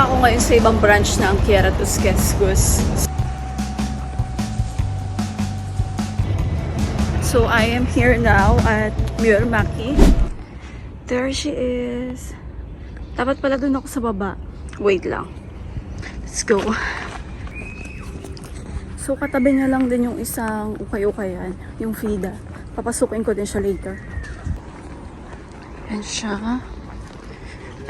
Pupunta ako ngayon sa ibang branch ng Kiera Tusquescus. So, I am here now at Muirmaki. There she is. Dapat pala dun ako sa baba. Wait lang. Let's go. So, katabi na lang din yung isang ukay-ukayan. Yung FIDA. Papasukin ko din siya later. Yan siya.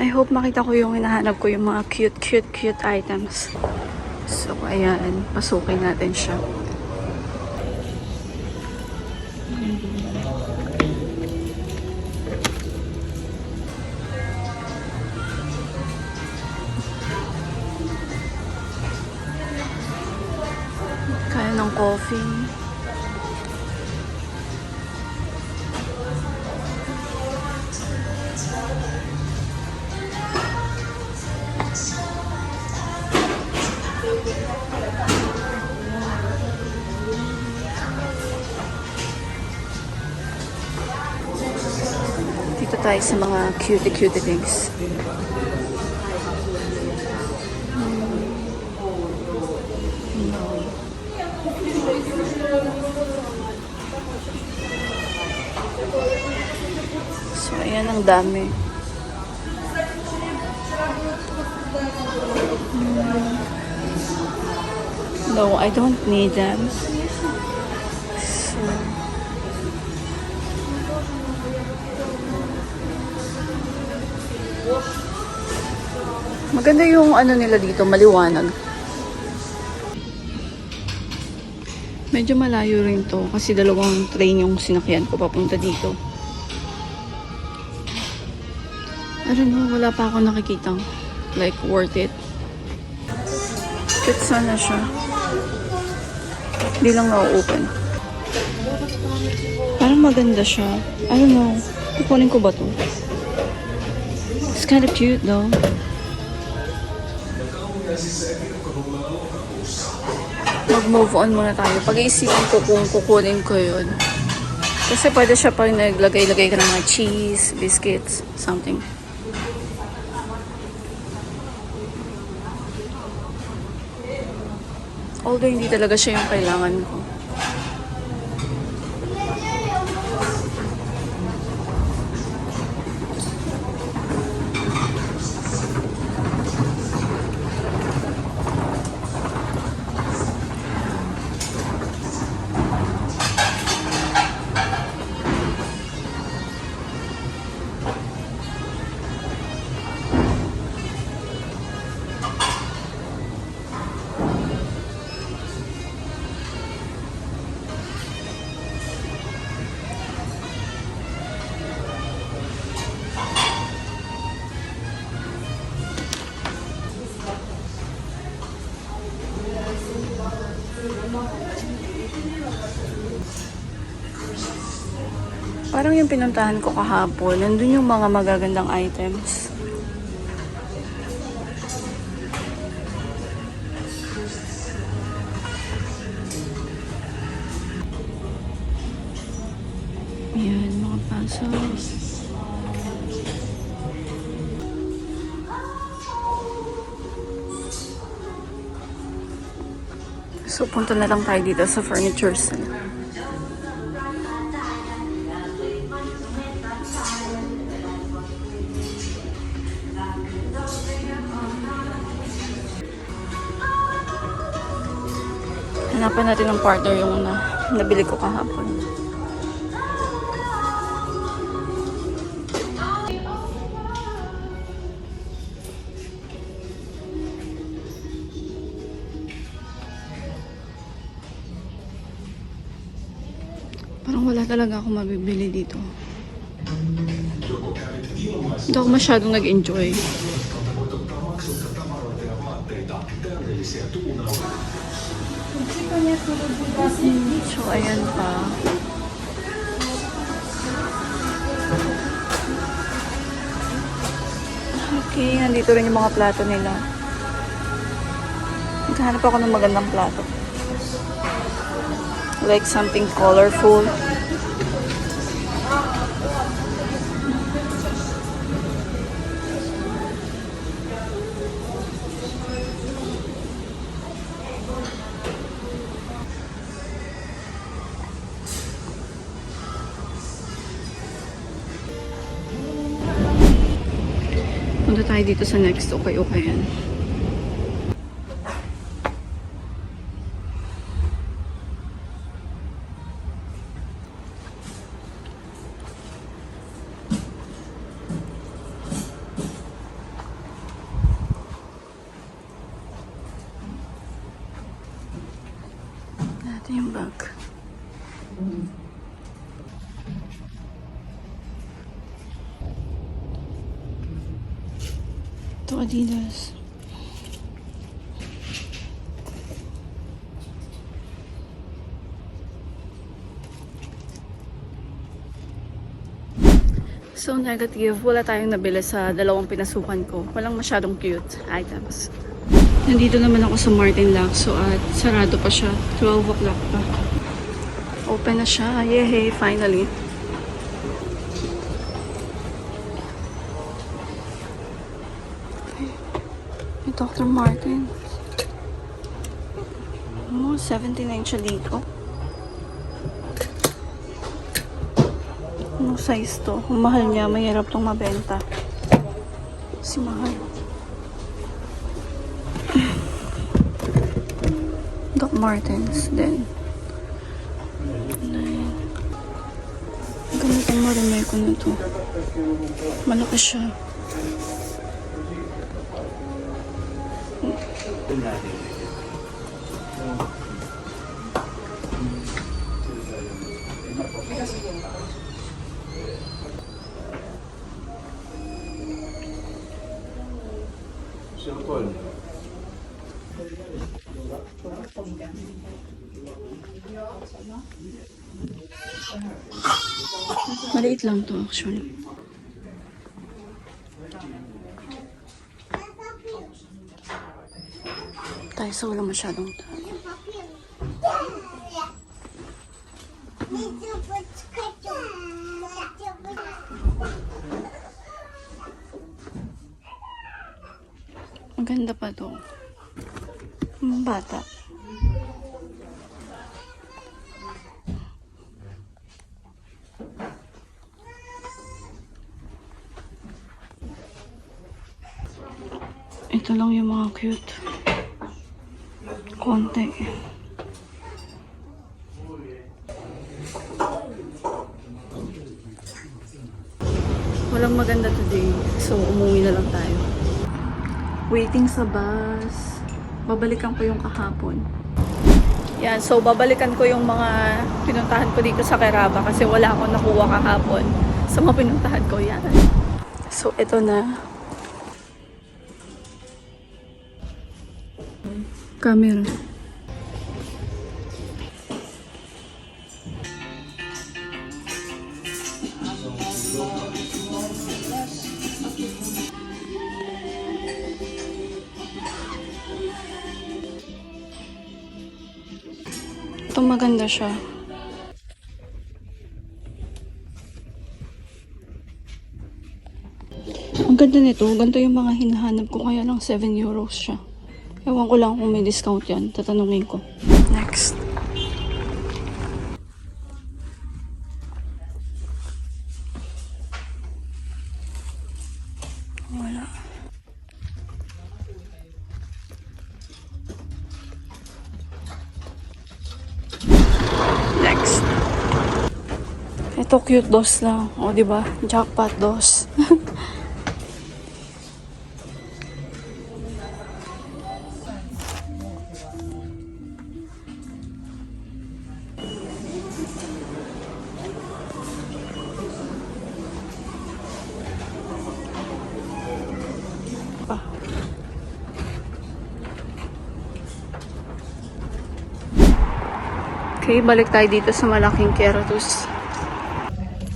I hope makita ko yung hinahanap ko, yung mga cute items. So, ayan. Pasukin natin siya. Kaya ng coffee. Dito tayo sa mga cute things. So, ayan ang dami. No, I don't need them. So, maganda yung ano nila dito, maliwanag. Medyo malayo rin to kasi dalawang train yung sinakyan ko papunta dito. I don't know, wala pa ako nakikitang like worth it. Cute sana siya. Hindi lang na-open. Parang maganda siya. I don't know. Kukunin ko ba to? It's kind of cute though. Mag-move on muna tayo. Pag-iisipin ko kung kukunin ko yun. Kasi pwede siya pa naglagay-lagay ka ng mga cheese, biscuits, something. Although hindi talaga siya yung kailangan ko. Parang yung pinuntahan ko kahapon, nandun yung mga magagandang items. Ayan, mga pesos. So, punta na lang tayo dito sa furniture center. Hanapan natin ng partner yung nabili ko kahapon. Parang wala talaga ako mabibili dito. Hindi ako masyadong nag-enjoy. So, ayan pa. Okay, nandito rin yung mga plato nila. Naghahanap ako ng magandang plato. Like something colorful. Punta tayo dito sa next ukay-ukayan. Ito yung bag. Ito Adidas. So negative, wala tayong nabili sa dalawang pinasukan ko. Walang masyadong cute items. Nandito naman ako sa Martin Lacso at sarado pa siya. 12 o'clock pa. Open na siya. Yehey, finally. May Dr. Martin. Oh, 79 siya dito. Anong size to? Kung mahal niya, mahirap tong mabenta. Si mahal. Doc Martens din. Ganitong marumay ko na to. Malaki siya. Maliit lang to actually. Tayo sa wala masyadong tao. Ang ganda pa to. Bata. Ito lang yung mga cute. Konti. Walang maganda today. So, umuwi na lang tayo. Waiting sa bus. Babalikan ko yung kahapon. Yan. So, babalikan ko yung mga pinuntahan ko dito sa Keraba kasi wala akong nakuha kahapon sa mga pinuntahan ko. Yan. So, ito na. Camera. Ito maganda siya. Ang ganda nito. Ganito yung mga hinahanap ko kaya lang 7 euros siya. Ewan ko lang kung may discount yan. Tatanungin ko. Next. Wala. Next. Ito cute dos lang. O, diba? Jackpot dos. Okay, balik tayo dito sa malaking Keratus.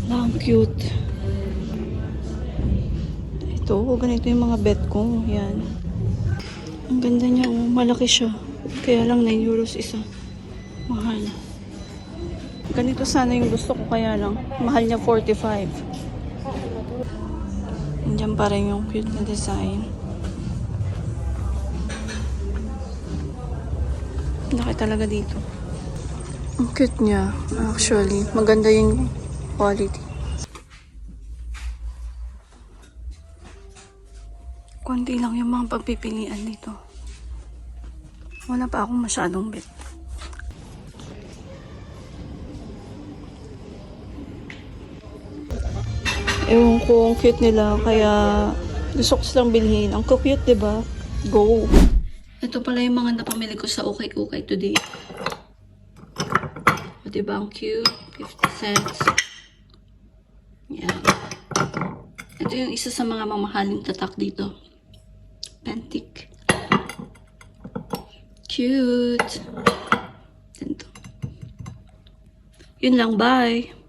Ang cute. Ito, ganito yung mga bet ko. Yan. Ang ganda niya, oh. Malaki siya. Kaya lang 9 euros isa. Mahal. Ganito sana yung gusto ko, kaya lang mahal niya 45. Nandiyan pa rin yung cute na design. Laki talaga dito. Ang cute niya, actually. Maganda yung quality. Konti lang yung mga pagpipilian dito. Wala pa akong masyadong bet. Ewan ko, ang cute nila. Kaya gusto ko silang bilhin. Ang cute, diba? Go! Ito pala yung mga napamili ko sa Ukay-Ukay today. O, diba? Ang cute. 50 cents. Yan. Ito yung isa sa mga mamahaling tatak dito. Pentik. Cute. Ganito. Yun lang, bye!